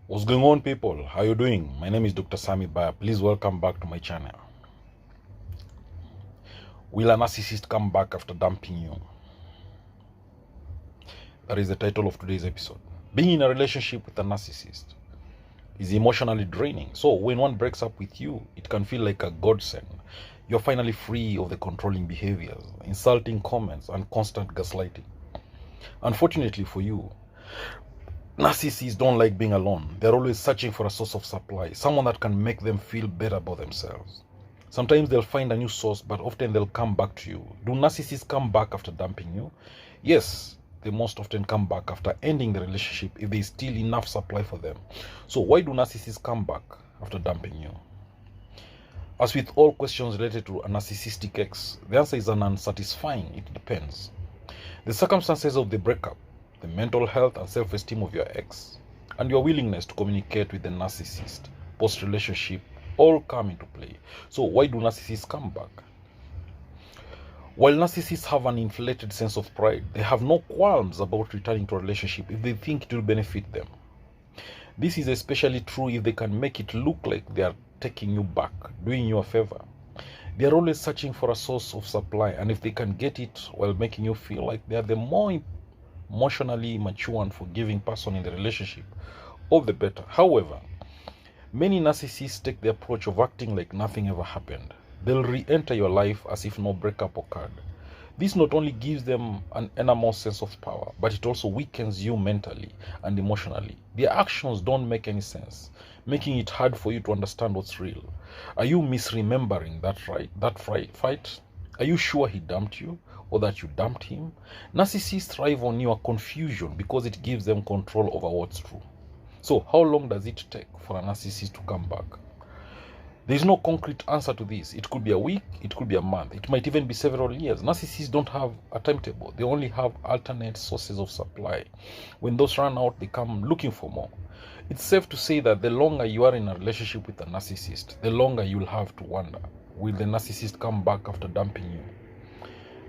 What's going on, people? How you doing? My name is Dr. Sami Baya. Please welcome back to my channel. Will a narcissist come back after dumping you? That is the title of today's episode. Being in a relationship with a narcissist is emotionally draining. So when one breaks up with you, it can feel like a godsend. You're finally free of the controlling behaviors, insulting comments, and constant gaslighting. Unfortunately for you, narcissists don't like being alone. They're always searching for a source of supply, someone that can make them feel better about themselves. Sometimes they'll find a new source, but often they'll come back to you. Do narcissists come back after dumping you? Yes, they most often come back after ending the relationship if there's still enough supply for them. So why do narcissists come back after dumping you? As with all questions related to a narcissistic ex, the answer is an unsatisfying. It depends. The circumstances of the breakup, the mental health and self-esteem of your ex, and your willingness to communicate with the narcissist post-relationship all come into play. So why do narcissists come back? While narcissists have an inflated sense of pride, they have no qualms about returning to a relationship if they think it will benefit them. This is especially true if they can make it look like they are taking you back, doing you a favor. They are always searching for a source of supply, and if they can get it while making you feel like they are the more emotionally mature and forgiving person in the relationship, all the better. However, many narcissists take the approach of acting like nothing ever happened. They'll re-enter your life as if no breakup occurred. This not only gives them an enormous sense of power, but it also weakens you mentally and emotionally. Their actions don't make any sense, making it hard for you to understand what's real. Are you misremembering that fight? Are you sure he dumped you or that you dumped him? Narcissists thrive on your confusion because it gives them control over what's true. So how long does it take for a narcissist to come back? There is no concrete answer to this. It could be a week, it could be a month, it might even be several years. Narcissists don't have a timetable. They only have alternate sources of supply. When those run out, they come looking for more. It's safe to say that the longer you are in a relationship with a narcissist, the longer you'll have to wonder, will the narcissist come back after dumping you?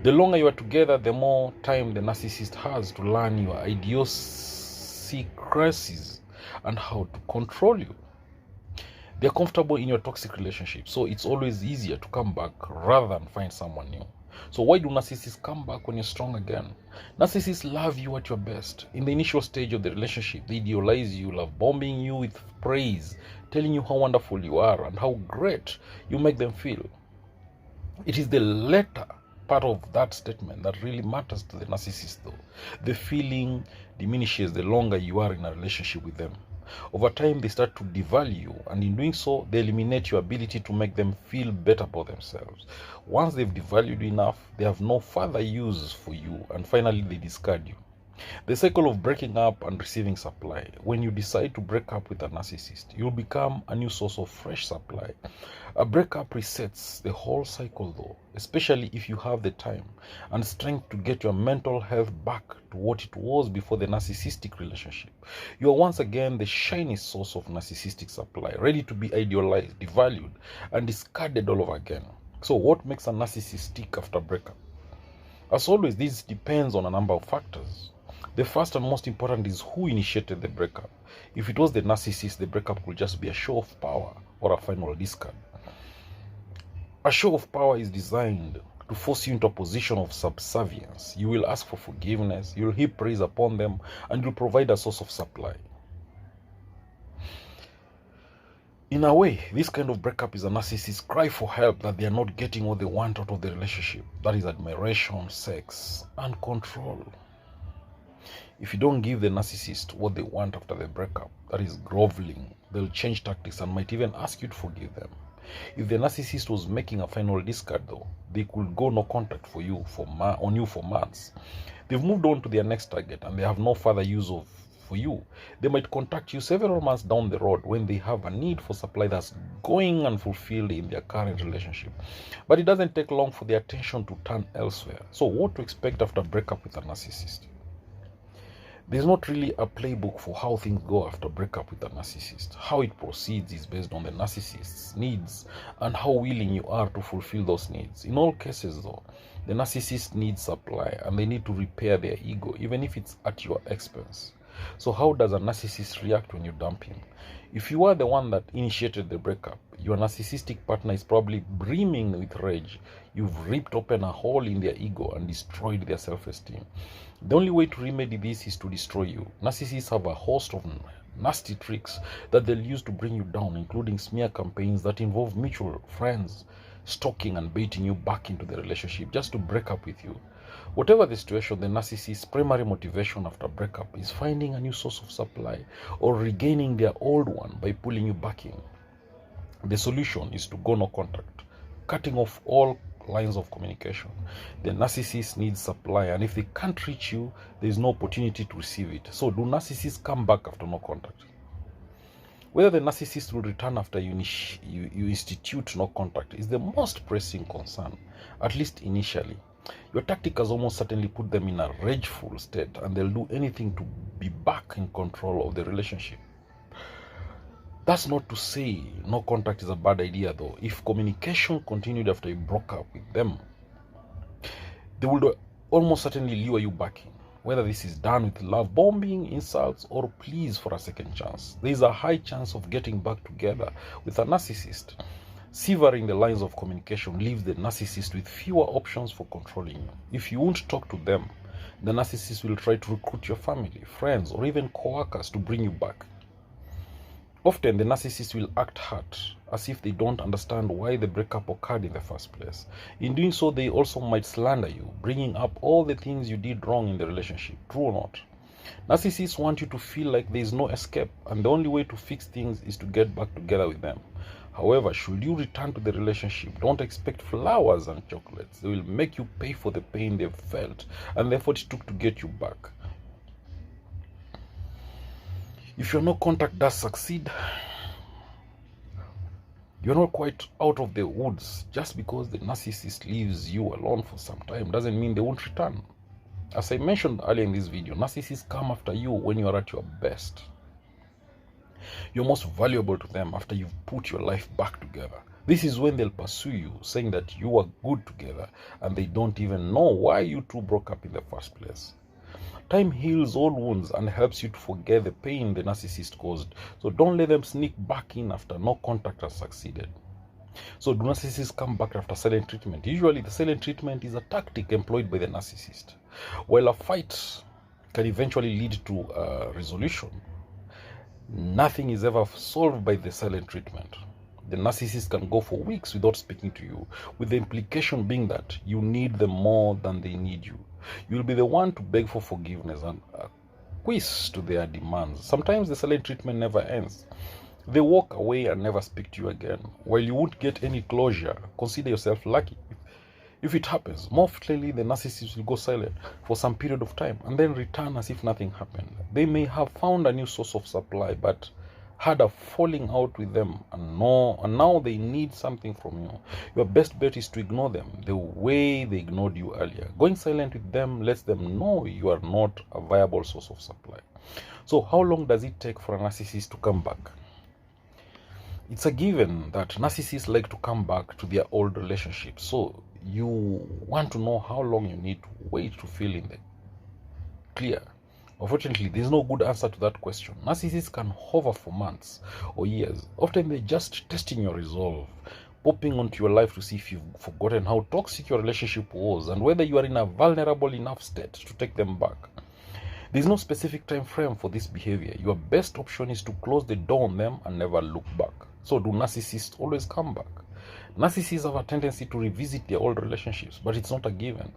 The longer you are together, the more time the narcissist has to learn your idiosyncrasies and how to control you. They're comfortable in your toxic relationship, so it's always easier to come back rather than find someone new. So why do narcissists come back when you're strong again? Narcissists love you at your best. In the initial stage of the relationship, they idealize you, love bombing you with praise, telling you how wonderful you are and how great you make them feel. It is the latter part of that statement that really matters to the narcissist, though. The feeling diminishes the longer you are in a relationship with them. Over time, they start to devalue you, and in doing so, they eliminate your ability to make them feel better about themselves. Once they've devalued you enough, they have no further use for you, and finally, they discard you. The cycle of breaking up and receiving supply. When you decide to break up with a narcissist, you'll become a new source of fresh supply. A breakup resets the whole cycle, though, especially if you have the time and strength to get your mental health back to what it was before the narcissistic relationship. You are once again the shiny source of narcissistic supply, ready to be idealized, devalued, and discarded all over again. So what makes a narcissist stick after breakup? As always, this depends on a number of factors. The first and most important is who initiated the breakup. If it was the narcissist, the breakup could just be a show of power or a final discard. A show of power is designed to force you into a position of subservience. You will ask for forgiveness, you will heap praise upon them, and you will provide a source of supply. In a way, this kind of breakup is a narcissist's cry for help that they are not getting what they want out of the relationship. That is admiration, sex, and control. If you don't give the narcissist what they want after the breakup, that is groveling, they'll change tactics and might even ask you to forgive them. If the narcissist was making a final discard, though, they could go no contact for you on you for months. They've moved on to their next target and they have no further use for you. They might contact you several months down the road when they have a need for supply that's going unfulfilled in their current relationship. But it doesn't take long for their attention to turn elsewhere. So what to expect after a breakup with a narcissist? There's not really a playbook for how things go after breakup with a narcissist. How it proceeds is based on the narcissist's needs and how willing you are to fulfill those needs. In all cases, though, the narcissist needs supply and they need to repair their ego, even if it's at your expense. So how does a narcissist react when you dump him? If you are the one that initiated the breakup, your narcissistic partner is probably brimming with rage. You've ripped open a hole in their ego and destroyed their self-esteem. The only way to remedy this is to destroy you. Narcissists have a host of nasty tricks that they'll use to bring you down, including smear campaigns that involve mutual friends, stalking and baiting you back into the relationship just to break up with you. Whatever the situation, the narcissist's primary motivation after breakup is finding a new source of supply or regaining their old one by pulling you back in. The solution is to go no contact, cutting off all lines of communication. The narcissist needs supply, and if they can't reach you, there is no opportunity to receive it. So do narcissists come back after no contact? Whether the narcissist will return after you institute no contact is the most pressing concern, at least initially. Your tactic has almost certainly put them in a rageful state, and they'll do anything to be back in control of the relationship. That's not to say no contact is a bad idea, though. If communication continued after you broke up with them, they would almost certainly lure you back in. Whether this is done with love bombing, insults, or pleas for a second chance, there is a high chance of getting back together with a narcissist. Severing the lines of communication leaves the narcissist with fewer options for controlling you. If you won't talk to them, the narcissist will try to recruit your family, friends, or even co-workers to bring you back. Often, the narcissist will act hurt, as if they don't understand why the breakup occurred in the first place. In doing so, they also might slander you, bringing up all the things you did wrong in the relationship, true or not. Narcissists want you to feel like there is no escape, and the only way to fix things is to get back together with them. However, should you return to the relationship, don't expect flowers and chocolates. They will make you pay for the pain they've felt and the effort it took to get you back. If your no contact does succeed, you're not quite out of the woods. Just because the narcissist leaves you alone for some time doesn't mean they won't return. As I mentioned earlier in this video, narcissists come after you when you are at your best. You're most valuable to them after you've put your life back together. This is when they'll pursue you, saying that you are good together and they don't even know why you two broke up in the first place. Time heals all wounds and helps you to forget the pain the narcissist caused. So don't let them sneak back in after no contact has succeeded. So do narcissists come back after silent treatment? Usually the silent treatment is a tactic employed by the narcissist. While a fight can eventually lead to a resolution, nothing is ever solved by the silent treatment. The narcissist can go for weeks without speaking to you, with the implication being that you need them more than they need you. You'll be the one to beg for forgiveness and acquiesce to their demands. Sometimes the silent treatment never ends. They walk away and never speak to you again. While you won't get any closure, consider yourself lucky. If it happens, more frequently the narcissist will go silent for some period of time and then return as if nothing happened. They may have found a new source of supply, but had a falling out with them, and now they need something from you. Your best bet is to ignore them the way they ignored you earlier. Going silent with them lets them know you are not a viable source of supply. So how long does it take for a narcissist to come back? It's a given that narcissists like to come back to their old relationships. So you want to know how long you need to wait to feel in the clear. Unfortunately, there's no good answer to that question. Narcissists can hover for months or years. Often they're just testing your resolve, popping onto your life to see if you've forgotten how toxic your relationship was and whether you are in a vulnerable enough state to take them back. There's no specific time frame for this behavior. Your best option is to close the door on them and never look back. So do narcissists always come back? Narcissists have a tendency to revisit their old relationships, but it's not a given.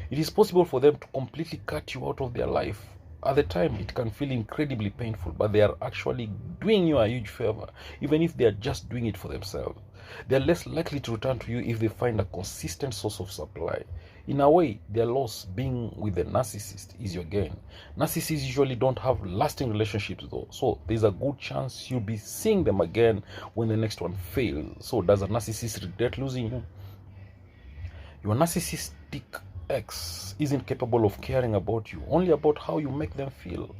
It is possible for them to completely cut you out of their life. At the time, it can feel incredibly painful, but they are actually doing you a huge favor, even if they are just doing it for themselves. They are less likely to return to you if they find a consistent source of supply. In a way, their loss being with the narcissist is your gain. Narcissists usually don't have lasting relationships though, so there's a good chance you'll be seeing them again when the next one fails. So does a narcissist regret losing you? Your narcissistic ex isn't capable of caring about you, only about how you make them feel.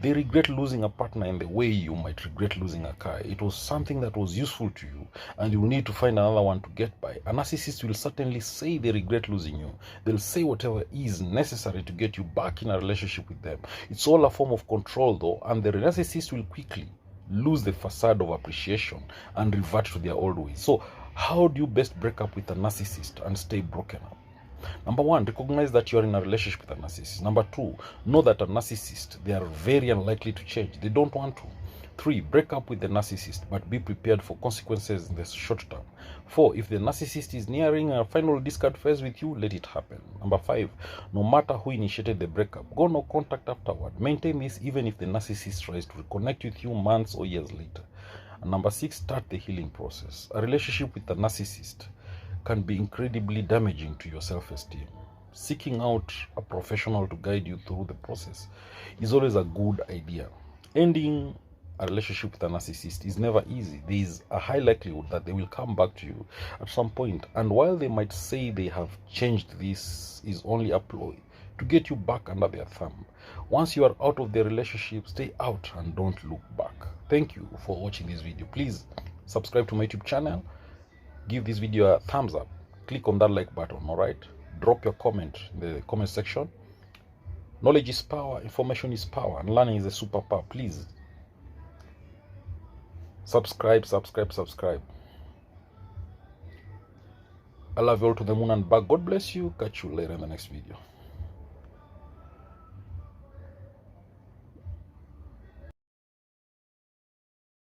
They regret losing a partner in the way you might regret losing a car. It was something that was useful to you, and you need to find another one to get by. A narcissist will certainly say they regret losing you. They'll say whatever is necessary to get you back in a relationship with them. It's all a form of control, though, and the narcissist will quickly lose the facade of appreciation and revert to their old ways. So, how do you best break up with a narcissist and stay broken up? Number one, recognize that you are in a relationship with a narcissist. Number two, know that a narcissist, they are very unlikely to change. They don't want to. 3, break up with the narcissist, but be prepared for consequences in the short term. 4, if the narcissist is nearing a final discard phase with you, let it happen. Number 5, no matter who initiated the breakup, go no contact afterward. Maintain this even if the narcissist tries to reconnect with you months or years later. And number 6, start the healing process. A relationship with a narcissist can be incredibly damaging to your self-esteem. Seeking out a professional to guide you through the process is always a good idea. Ending a relationship with a narcissist is never easy. There is a high likelihood that they will come back to you at some point, and while they might say they have changed, this is only a ploy to get you back under their thumb. Once you are out of the relationship, stay out and don't look back. Thank you for watching this video. Please subscribe to my YouTube channel. Give this video a thumbs up. Click on that like button, alright? Drop your comment in the comment section. Knowledge is power, information is power, and learning is a superpower. Please subscribe. I love you all to the moon and back. God bless you. Catch you later in the next video.